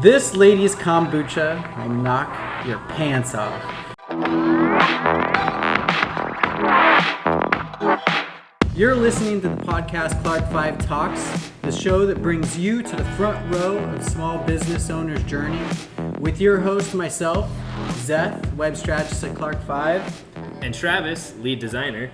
This lady's kombucha will knock your pants off. You're listening to the podcast Clark 5 Talks, the show that brings you to the front row of small business owners' journey, with your host, myself, Zeth, web strategist at Clark 5. And Travis, lead designer.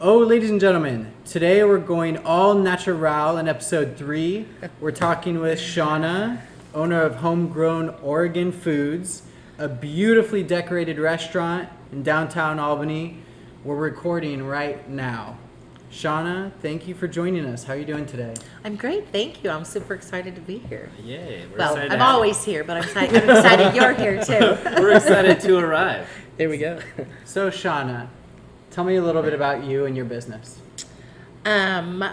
Oh, ladies and gentlemen, today we're going all natural in episode 3. We're talking with Shauna, owner of Homegrown Oregon Foods, a beautifully decorated restaurant in downtown Albany. We're recording right now. Shauna, thank you for joining us. How are you doing today? I'm great, thank you. I'm super excited to be here. Yay, we're Well, excited. I'm always here, but I'm excited you're here too. We're excited to arrive. There we go. So, Shauna, tell me a little bit about you and your business.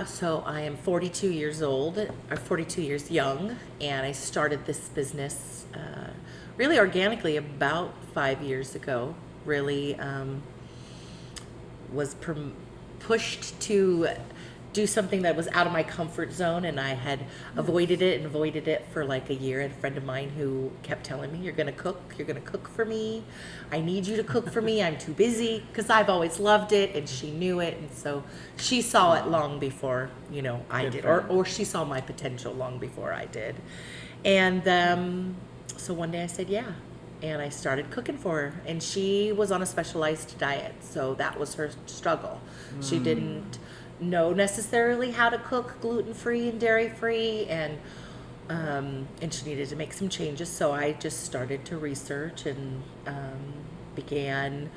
So I am 42 years old, or 42 years young, and I started this business really organically about 5 years ago. Really was pushed to do something that was out of my comfort zone, and I had avoided it for like a year. I had a friend of mine who kept telling me, you're gonna cook for me, I need you to cook for me, I'm too busy, because I've always loved it, and she knew it, and so she saw it long before I did, or she saw my potential long before I did. And so one day I said yeah, and I started cooking for her, and she was on a specialized diet, so that was her struggle. She didn't know necessarily how to cook gluten-free and dairy-free, and she needed to make some changes, so I just started to research and began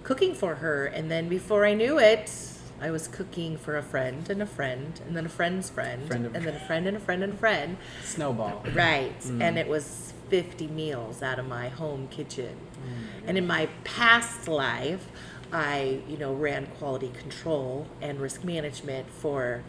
cooking for her. And then before I knew it, I was cooking for a friend and a friend and then a friend's friend and then a friend and a friend and a friend. Snowball. Right. And it was 50 meals out of my home kitchen. And in my past life, I, ran quality control and risk management for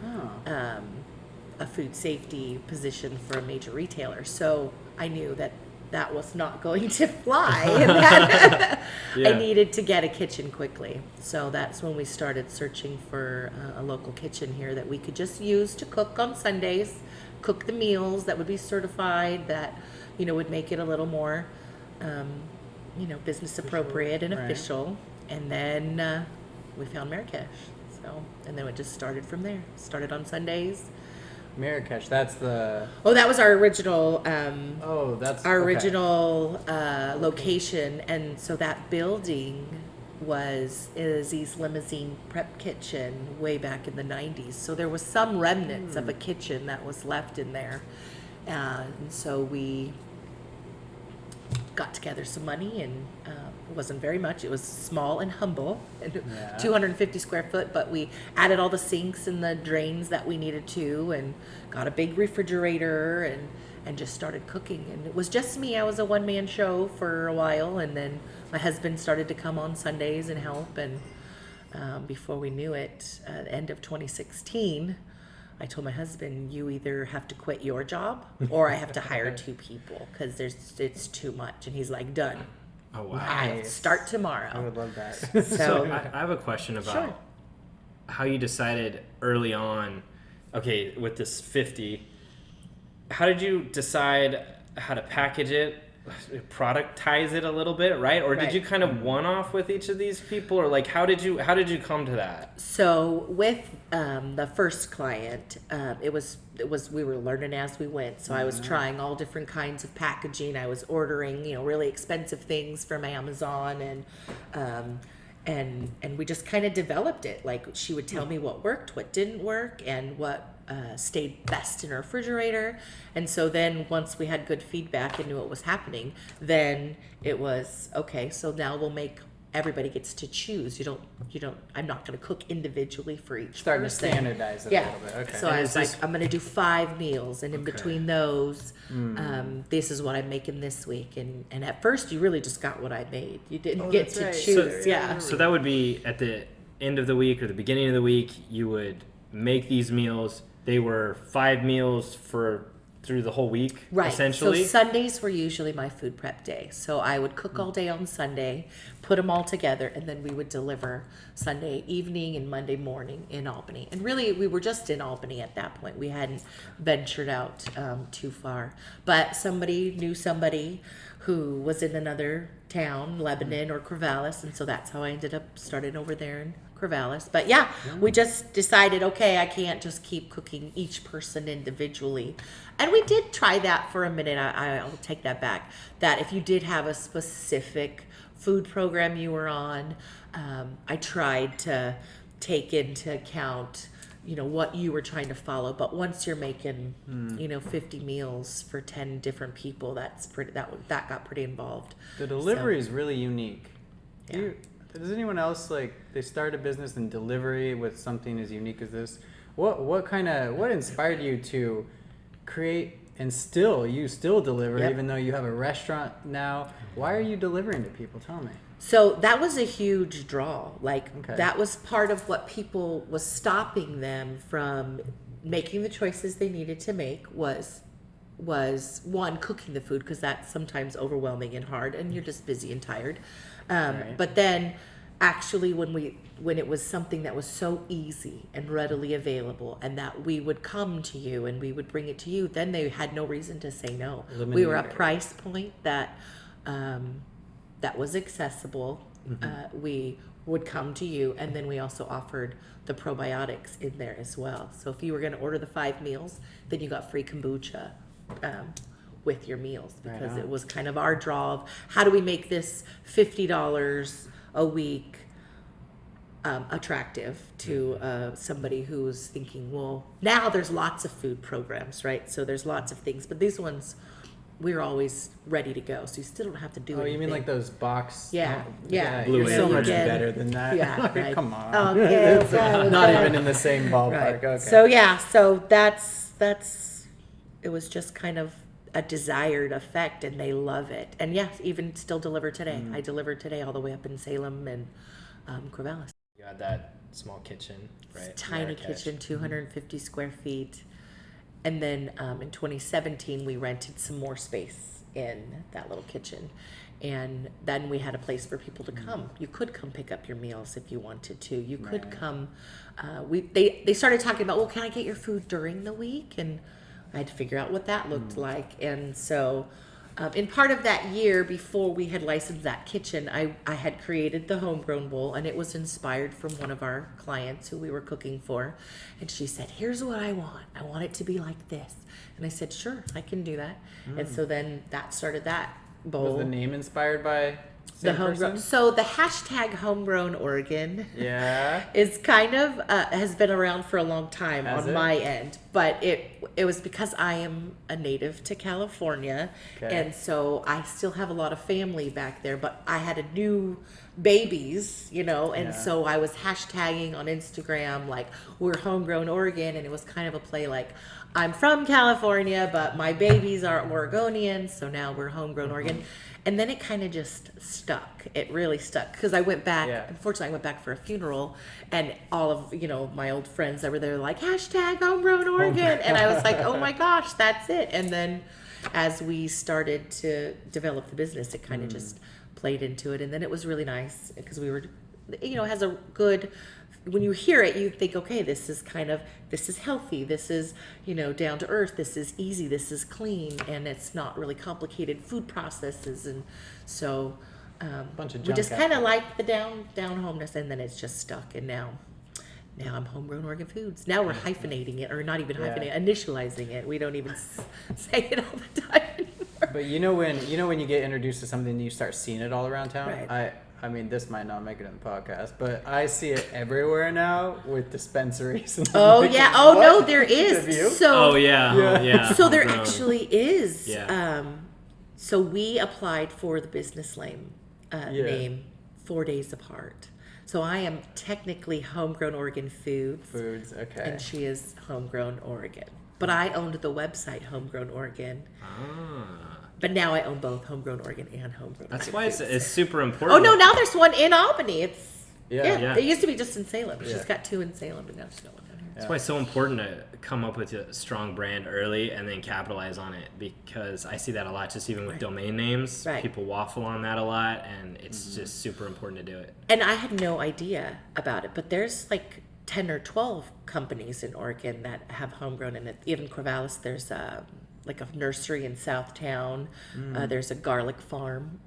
a food safety position for a major retailer. So I knew that was not going to fly, and that I needed to get a kitchen quickly. So that's when we started searching for a local kitchen here that we could just use to cook on Sundays, cook the meals that would be certified, that would make it a little more business appropriate and official. And then we found Marrakesh. And then it just started from there. Started on Sundays. Marrakesh, that's the... Oh, that was our original... original location. And so that building is Izzy's Limousine Prep Kitchen way back in the 90s. So there was some remnants of a kitchen that was left in there. And so we got together some money, and it wasn't very much. It was small and humble, and 250 square foot, but we added all the sinks and the drains that we needed to, and got a big refrigerator, and just started cooking. And it was just me. I was a one-man show for a while, and then my husband started to come on Sundays and help, and before we knew it, at the end of 2016, I told my husband, you either have to quit your job or I have to hire 2 people because it's too much. And he's like, done. Oh, wow. I'll start tomorrow. I would love that. So I have a question about how you decided early on, okay, with this 50, how did you decide how to package it, productize it a little bit, right? Or did you kind of one-off with each of these people, or like how did you come to that? So with the first client, it was we were learning as we went. So I was trying all different kinds of packaging. I was ordering really expensive things from Amazon, and we just kind of developed it. Like, she would tell me what worked, what didn't work, and what stayed best in her refrigerator. And so then once we had good feedback and knew what was happening, then it was okay, so now we'll make, everybody gets to choose. You don't I'm not going to cook individually for each Starting person. to standardize it a little bit. Okay. So I was like, I'm going to do 5 meals, and in between those, this is what I'm making this week. And at first, you really just got what I made. You didn't get to choose. So that would be at the end of the week or the beginning of the week, you would make these meals. They were 5 meals for through the whole week, Right. essentially? So Sundays were usually my food prep day. So I would cook all day on Sunday, put them all together, and then we would deliver Sunday evening and Monday morning in Albany. And really, we were just in Albany at that point. We hadn't ventured out too far. But somebody knew somebody who was in another town, Lebanon or Corvallis, and so that's how I ended up starting over there in Corvallis. But yeah, we just decided, okay, I can't just keep cooking each person individually. And we did try that for a minute. I'll take that back. That if you did have a specific food program you were on, I tried to take into account, what you were trying to follow. But once you're making, 50 meals for 10 different people, that got pretty involved. The delivery is really unique. Yeah. Does anyone else they start a business in delivery with something as unique as this? What inspired you to create and you still deliver Yep. even though you have a restaurant now? Why are you delivering to people? Tell me. So that was a huge draw. Okay. That was part of what people was stopping them from making the choices they needed to make was one, cooking the food, because that's sometimes overwhelming and hard and you're just busy and tired. Right. But then actually when it was something that was so easy and readily available and that we would come to you and we would bring it to you, then they had no reason to say no. We were a price point that was accessible. We would come to you, and then we also offered the probiotics in there as well. So if you were going to order the 5 meals, then you got free kombucha with your meals, because it was kind of our draw of how do we make this $50 a week attractive to somebody who's thinking, well, now there's lots of food programs, right? So there's lots of things, but these ones we're always ready to go, so you still don't have to do anything. Oh, you mean like those box? Yeah. Blue You're so Apron. much better than that. Yeah, right. Come on. Okay, It's okay, not okay. even in the same ballpark. Right. Okay. So that's it was just kind of a desired effect, and they love it. And yes, even still deliver today. I delivered today all the way up in Salem and Corvallis. You had that small kitchen, right? Tiny Marrakesh. kitchen, 250 square feet. And then in 2017, we rented some more space in that little kitchen. And then we had a place for people to come. You could come pick up your meals if you wanted to. You could come. They started talking about, well, can I get your food during the week? And I had to figure out what that looked like. And so in part of that year before we had licensed that kitchen, I had created the Homegrown Bowl, and it was inspired from one of our clients who we were cooking for. And she said, here's what I want. I want it to be like this. And I said, sure, I can do that. And so then that started that bowl. Was the name inspired by The same homegrown. person? So the hashtag Homegrown Oregon Yeah. is kind of has been around for a long time Has on it? my end, but it was because I am a native to California, Okay. and so I still have a lot of family back there. But I had a new babies, and Yeah. so I was hashtagging on Instagram like we're Homegrown Oregon, and it was kind of a play like I'm from California, but my babies are Oregonian, so now we're Homegrown Oregon. And then it kind of just stuck. It really stuck because I went back. Yeah. Unfortunately, I went back for a funeral, and all of my old friends that were there like hashtag Homegrown Oregon, and I was like, oh my gosh, that's it. And then as we started to develop the business, it kind of just played into it, and then it was really nice because we were, has a good. When you hear it, you think, okay, this is healthy, this is, down to earth, this is easy, this is clean, and it's not really complicated food processes. And so Bunch of we junk just out kind of there. like the down homeness, and then it's just stuck. And now I'm Homegrown Oregon Foods. Now we're hyphenating it, or not even hyphenating, initializing it. We don't even say it all the time anymore. But when you get introduced to something and you start seeing it all around town. Right. I mean, this might not make it on the podcast, but I see it everywhere now with dispensaries. And I'm Oh like, yeah. Oh no, what? there Have you? is. So Oh yeah. So there Homegrown. actually is. Yeah. So we applied for the business name 4 days apart. So I am technically Homegrown Oregon Foods, okay. and she is Homegrown Oregon. But I owned the website Homegrown Oregon. But now I own both Homegrown Oregon and Homegrown That's Oregon why it's, Foods. it's super important. Oh no, now there's one in Albany. It's Yeah. Yeah. It used to be just in Salem. Yeah. She's got 2 in Salem, and now she's got 1 down here. That's why it's so important to come up with a strong brand early and then capitalize on it, because I see that a lot, just even with domain names. Right. People waffle on that a lot, and it's just super important to do it. And I had no idea about it, but there's like 10 or 12 companies in Oregon that have homegrown in it. Even Corvallis, there's like a nursery in Southtown. There's a garlic farm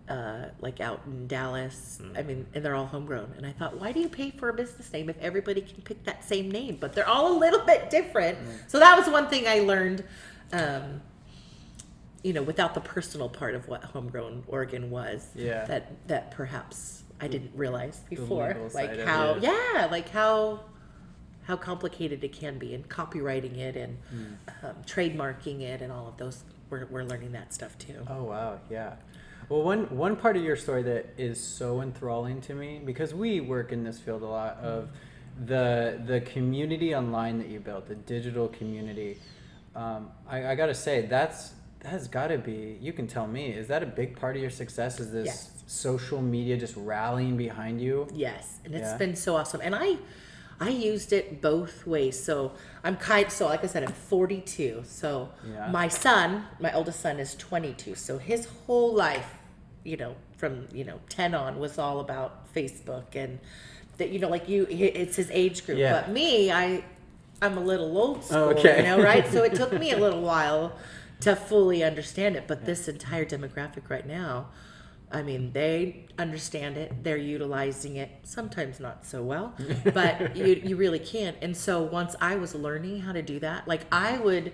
like out in Dallas. I mean, and they're all homegrown. And I thought, why do you pay for a business name if everybody can pick that same name? But they're all a little bit different. So that was one thing I learned, without the personal part of what Homegrown Oregon was. Yeah. That perhaps I didn't realize before. legal side of how, it. how complicated it can be, and copywriting it and trademarking it and all of those. We're learning that stuff too. Oh wow, yeah. Well, one part of your story that is so enthralling to me, because we work in this field a lot, of the community online that you built, the digital community. I gotta say, that has got to be, you can tell me, is that a big part of your success? Is this Yes. social media just rallying behind you? Yes, and it's Yeah. been so awesome. And I used it both ways. So so like I said, I'm 42. So Yeah. my oldest son is 22. So his whole life, from 10 on, was all about Facebook, and that it's his age group. Yeah. But me, I'm a little old school, okay. right? So it took me a little while to fully understand it. But this entire demographic right now, I mean, they understand it. They're utilizing it. Sometimes not so well, but you really can't. And so once I was learning how to do that, like I would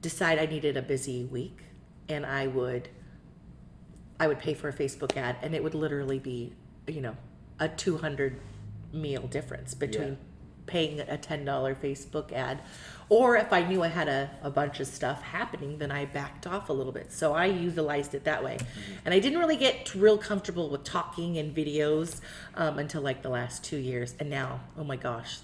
decide I needed a busy week, and I would pay for a Facebook ad, and it would literally be, a 200 meal difference between paying a $10 Facebook ad, or if I knew I had a bunch of stuff happening, then I backed off a little bit. So I utilized it that way. And I didn't really get real comfortable with talking and videos until like the last 2 years. And now, oh my gosh,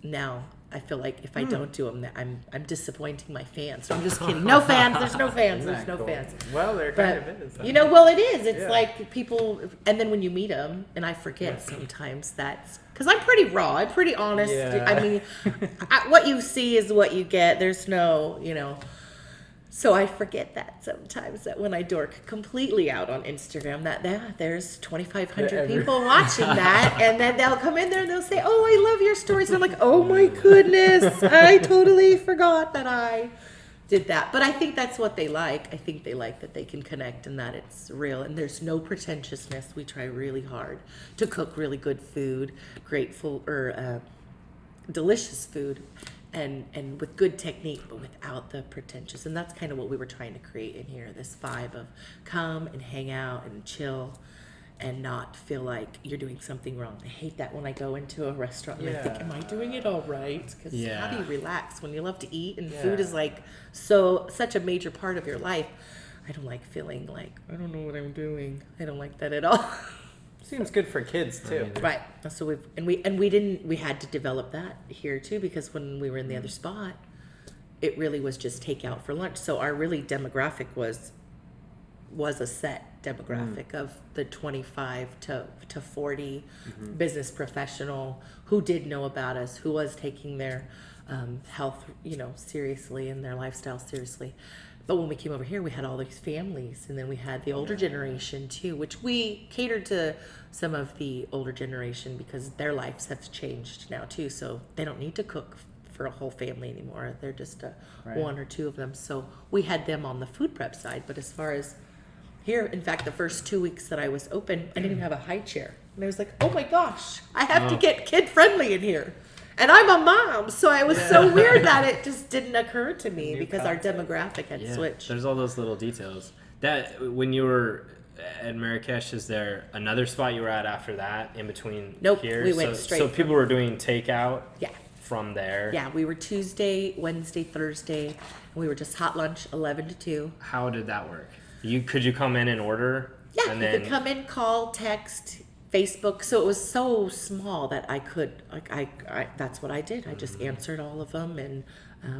now I feel like if I don't do them, I'm disappointing my fans. So I'm just kidding. No fans. There's no fans. Isn't There's that no cool? fans. Well, there kind of is. Well, it is. It's Yeah. like people, and then when you meet them, and I forget sometimes that's because I'm pretty raw. I'm pretty honest. Yeah. I mean, what you see is what you get. There's no, So I forget that sometimes, that when I dork completely out on Instagram, there's 2,500 people watching that, and then they'll come in there and they'll say, "Oh, I love your stories." And I'm like, "Oh my goodness, I totally forgot that I did that." But I think that's what they like. I think they like that they can connect and that it's real, and there's no pretentiousness. We try really hard to cook really good food, delicious food. And with good technique, but without the pretentious. And that's kind of what we were trying to create in here, this vibe of come and hang out and chill and not feel like you're doing something wrong. I hate that when I go into a restaurant and I think, am I doing it all right? Because how do you relax when you love to eat and food is like such a major part of your life? I don't like feeling like, I don't know what I'm doing. I don't like that at all. Seems good for kids too. Right. So we had to develop that here too, because when we were in the other spot, it really was just takeout for lunch. So our really demographic was a set demographic of the 25 to 40 business professional who did know about us, who was taking their health, seriously, and their lifestyle seriously. But when we came over here, we had all these families, and then we had the older generation too, which we catered to some of the older generation because their lives have changed now too. So they don't need to cook for a whole family anymore. They're just one or two of them. So we had them on the food prep side. But as far as here, in fact, the first 2 weeks that I was open, I didn't even have a high chair. And I was like, oh my gosh, I have to get kid friendly in here. And I'm a mom, so it was so weird that it just didn't occur to me because our demographic had switched. There's all those little details. That when you were at Marrakesh, is there another spot you were at after that in between? Nope, here? we went straight So from- people were doing takeout. Yeah. From there. Yeah, we were Tuesday, Wednesday, Thursday, and we were just hot lunch 11 to 2. How did that work? Could you come in and order? Yeah, and you then could come in, call, text, Facebook. So it was so small that I could, that's what I did. I just answered all of them and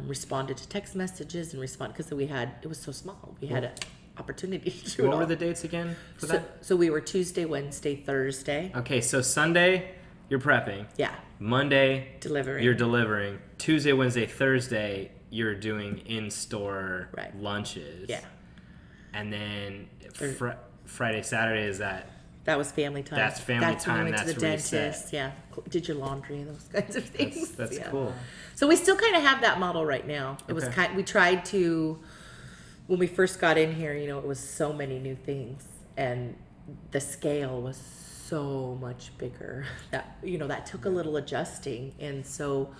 responded to text messages and because it was so small. We had an opportunity to do it What all. were the dates again for that? So we were Tuesday, Wednesday, Thursday. Okay, so Sunday you're prepping. Yeah, Monday delivering. you're delivering. Tuesday, Wednesday, Thursday, you're doing in-store Right. lunches. Yeah. And then Friday, Saturday is that. That was family time. That's family That's when time, we went to that's the reset. dentist. Yeah. Did your laundry and those kinds of things. That's Yeah. cool. So we still kind of have that model right now. It was Okay. we tried to, when we first got in here, it was so many new things, and the scale was so much bigger that that took a little adjusting. And so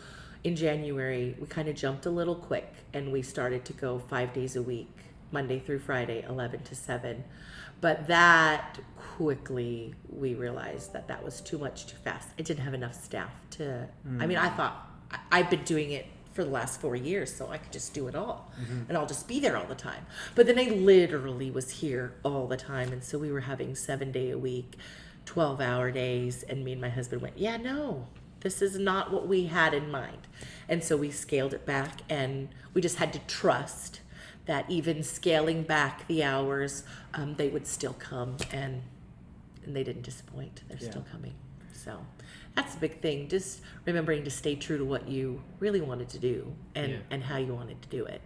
in January we kind of jumped a little quick, and we started to go 5 days a week, Monday through Friday, 11 to 7. But that quickly we realized that was too much too fast. I didn't have enough staff to. I mean, I thought I've been doing it for the last 4 years, so I could just do it all, and I'll just be there all the time. But then I literally was here all the time, and so we were having 7-day a week, 12-hour days, and me and my husband went, yeah, no, this is not what we had in mind. And so we scaled it back, and we just had to trust that even scaling back the hours, they would still come, and they didn't disappoint. They're still coming. So that's a big thing. Just remembering to stay true to what you really wanted to do and how you wanted to do it.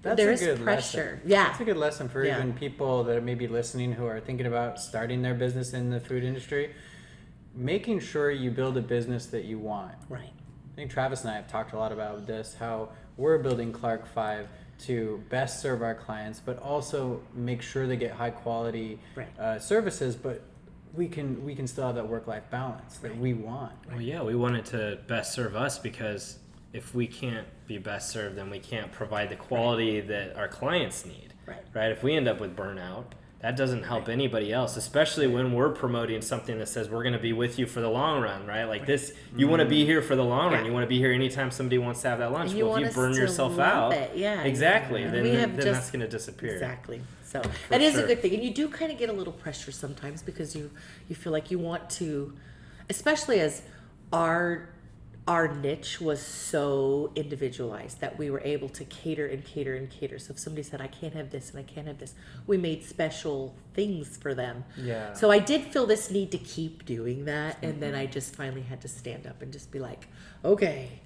There is pressure. Lesson. Yeah. That's a good lesson for even people that may be listening who are thinking about starting their business in the food industry. Making sure you build a business that you want. Right. I think Travis and I have talked a lot about this, how we're building Clark 5 to best serve our clients, but also make sure they get high quality services, but we can still have that work-life balance that we want. Well, yeah, we want it to best serve us, because if we can't be best served, then we can't provide the quality that our clients need. Right? If we end up with burnout, that doesn't help anybody else, especially when we're promoting something that says we're going to be with you for the long run, right? Like this, you want to be here for the long run. You want to be here anytime somebody wants to have that lunch. Well, if you burn yourself out, exactly, then that's going to disappear. Exactly. So that is a good thing. And you do kind of get a little pressure sometimes, because you feel like you want to, especially as our niche was so individualized that we were able to cater and cater and cater. So if somebody said, I can't have this and I can't have this, we made special things for them. Yeah. So I did feel this need to keep doing that. And then I just finally had to stand up and just be like, okay,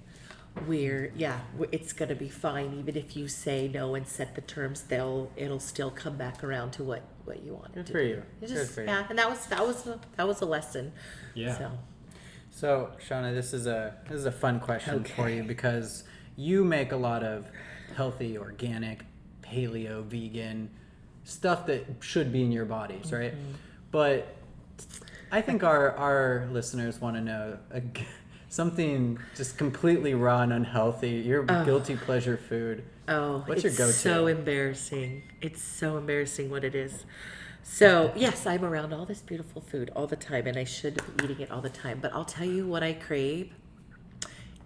it's going to be fine. Even if you say no and set the terms, it'll still come back around to what you want. Good for you. Good for you. And that was a lesson. Yeah. So, Shawna, this is a fun question for you, because you make a lot of healthy, organic, paleo, vegan stuff that should be in your bodies, right? But I think our listeners want to know something just completely raw and unhealthy. Your guilty pleasure food. What's your go-to? It's so embarrassing. It's so embarrassing what it is. So, yes, I'm around all this beautiful food all the time, and I should be eating it all the time. But I'll tell you what I crave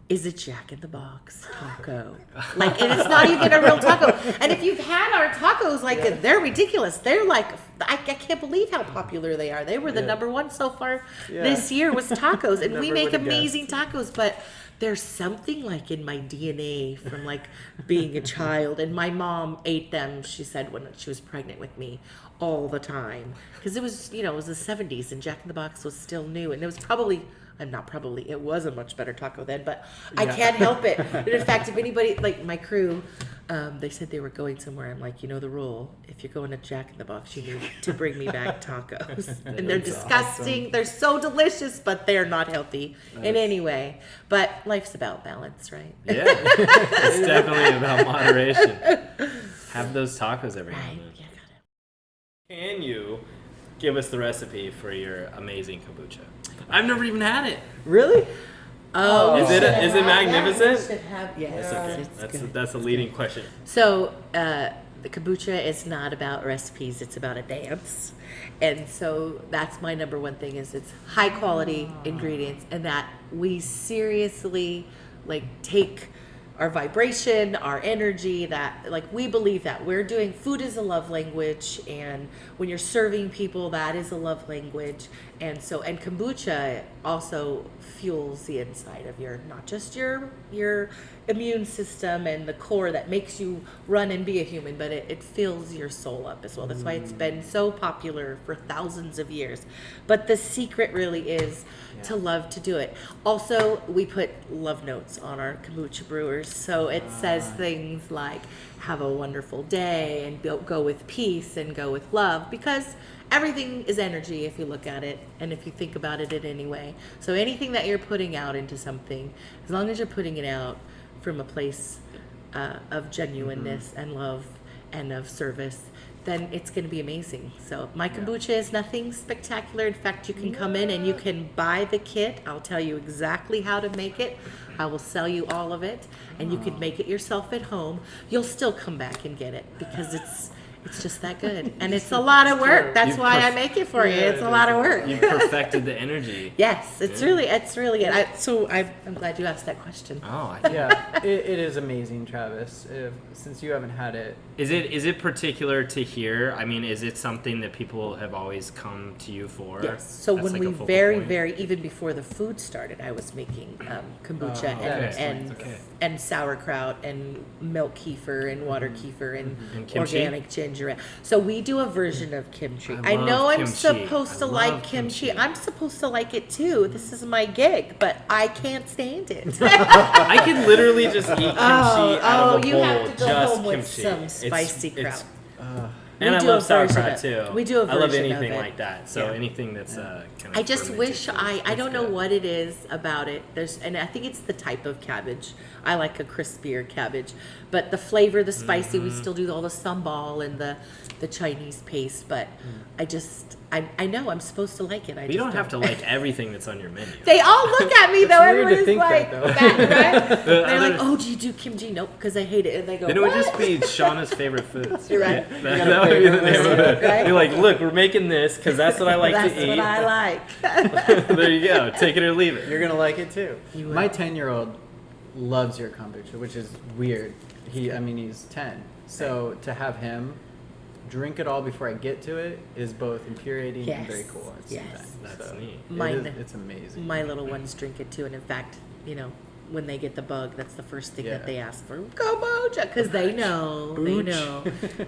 is a Jack in the Box taco. And it's not even a real taco. And if you've had our tacos, they're ridiculous. They're I can't believe how popular they are. They were the number one so far this year was tacos. And we make amazing tacos, but there's something in my DNA from being a child. And my mom ate them, she said, when she was pregnant with me all the time. Because it was the 70s and Jack in the Box was still new. And it was it was a much better taco then, but I can't help it. And in fact, if anybody, my crew, they said they were going somewhere. I'm like, the rule, if you're going to Jack in the Box, you need to bring me back tacos. And they're disgusting. Awesome. They're so delicious, but they're not healthy in any way. But life's about balance, right? Yeah, it's definitely about moderation. Have those tacos every now and then. Yeah, got it. Can you give us the recipe for your amazing kombucha? I've never even had it. Really? Oh, is it magnificent? Yes. That's okay. That's a leading question. So the kombucha is not about recipes; it's about a dance, and so that's my number one thing. Is it's high quality ingredients, and that we seriously take our vibration, our energy, that we believe that we're doing. Food is a love language, and when you're serving people, that is a love language. And kombucha also fuels the inside of your, not just your immune system and the core that makes you run and be a human, but it fills your soul up as well. That's why it's been so popular for thousands of years. But the secret really is to love to do it. Also, we put love notes on our kombucha brewers. So it says things like, have a wonderful day, and go with peace, and go with love, because everything is energy if you look at it and if you think about it in any way. So anything that you're putting out into something, as long as you're putting it out from a place of genuineness and love and of service, then it's going to be amazing. So my kombucha is nothing spectacular. In fact, you can come in and you can buy the kit. I'll tell you exactly how to make it. I will sell you all of it, and you can make it yourself at home. You'll still come back and get it because it's just that good, and it's a lot of work. That's why I make it for you. It's a lot of work. You perfected the energy. Yes, it's really good. I'm glad you asked that question. Oh, Yeah, it is amazing, Travis. Since you haven't had it, Is it particular to here? I mean, is it something that people have always come to you for? Yes. So That's when like we a focal very point? even before the food started, I was making kombucha okay. and sauerkraut and milk kefir and water kefir and And kimchi? organic ginger. So we do a version of kimchi. I I know love I'm kimchi. supposed to I like love kimchi. kimchi. I'm supposed to like it too. This is my gig, but I can't stand it. I can literally just eat kimchi out of a you bowl, have to go just home with kimchi. some It's- spicy it's- kraut. And We I do love a version sauerkraut of too. it. We do a I love version of anything it. like that. So Yeah. anything that's kind of. I just fermented wish too. I It's don't know good. what it is about it. And I think it's the type of cabbage. I like a crispier cabbage, but the flavor, the spicy, we still do all the sambal and the Chinese paste. But I know I'm supposed to like it. You don't have to like everything that's on your menu. They all look at me though. weird to Everybody's think that, like, though. right? They're Other- like, oh, do you do kimchi? Nope, because I hate it. And they go, Then it would what? just be Shauna's favorite foods. You're right. Yeah, that would be the name of it. Right? You're like, look, we're making this because that's what I like That's to eat. what I like. There you go. Take it or leave it. you're gonna like it too. You will. My 10-year-old loves your kombucha, which is weird. He's 10, so to have him drink it all before I get to it is both infuriating and very Yes. cool at the same Yes. time. That's So neat. it's amazing. My little ones drink it too, and in fact, when they get the bug, that's the first thing that Yeah. they ask for, kombucha, because they know,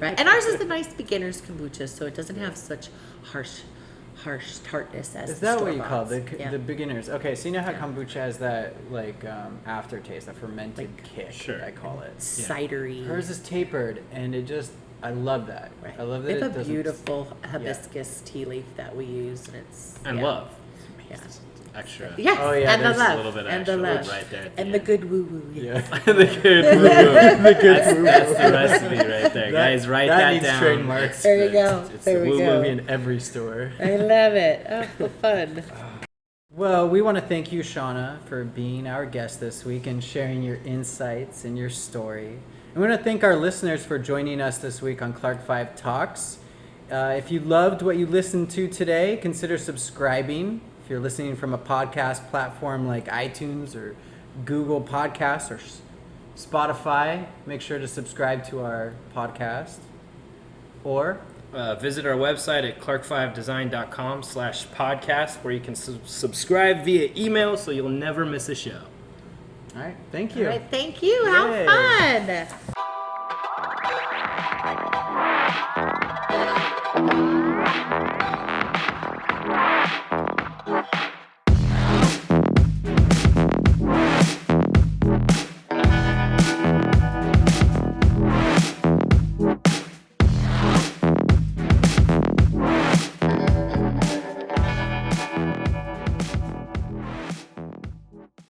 right? And ours is the nice beginner's kombucha, so it doesn't have such harsh tartness as Is the that what you call store-boughts. the beginners? Okay, so you know how kombucha has that aftertaste, that fermented kick. Sure. I call it. cidery. Hers is tapered, and I love that. Right. I love We that have it a doesn't. beautiful hibiscus tea leaf that we use, and it's And yeah. love. Yeah. Extra. Yes, Oh, yeah, and the there's a love, little bit of and the extra love, right there at the and the end. good woo woo. Yeah. The good woo-woo. That's the recipe right there, guys. Write that needs down. trademarks. There you go. It's There the we Woo go. will be in every store. I love it. Oh, fun. Well, we want to thank you, Shawna, for being our guest this week and sharing your insights and your story. And we want to thank our listeners for joining us this week on Clark 5 Talks. If you loved what you listened to today, consider subscribing. If you're listening from a podcast platform like iTunes or Google Podcasts or Spotify, make sure to subscribe to our podcast. Or Visit our website at clark5design.com/podcast where you can subscribe via email so you'll never miss a show. all right, thank you. All right, thank you. How Yay. fun.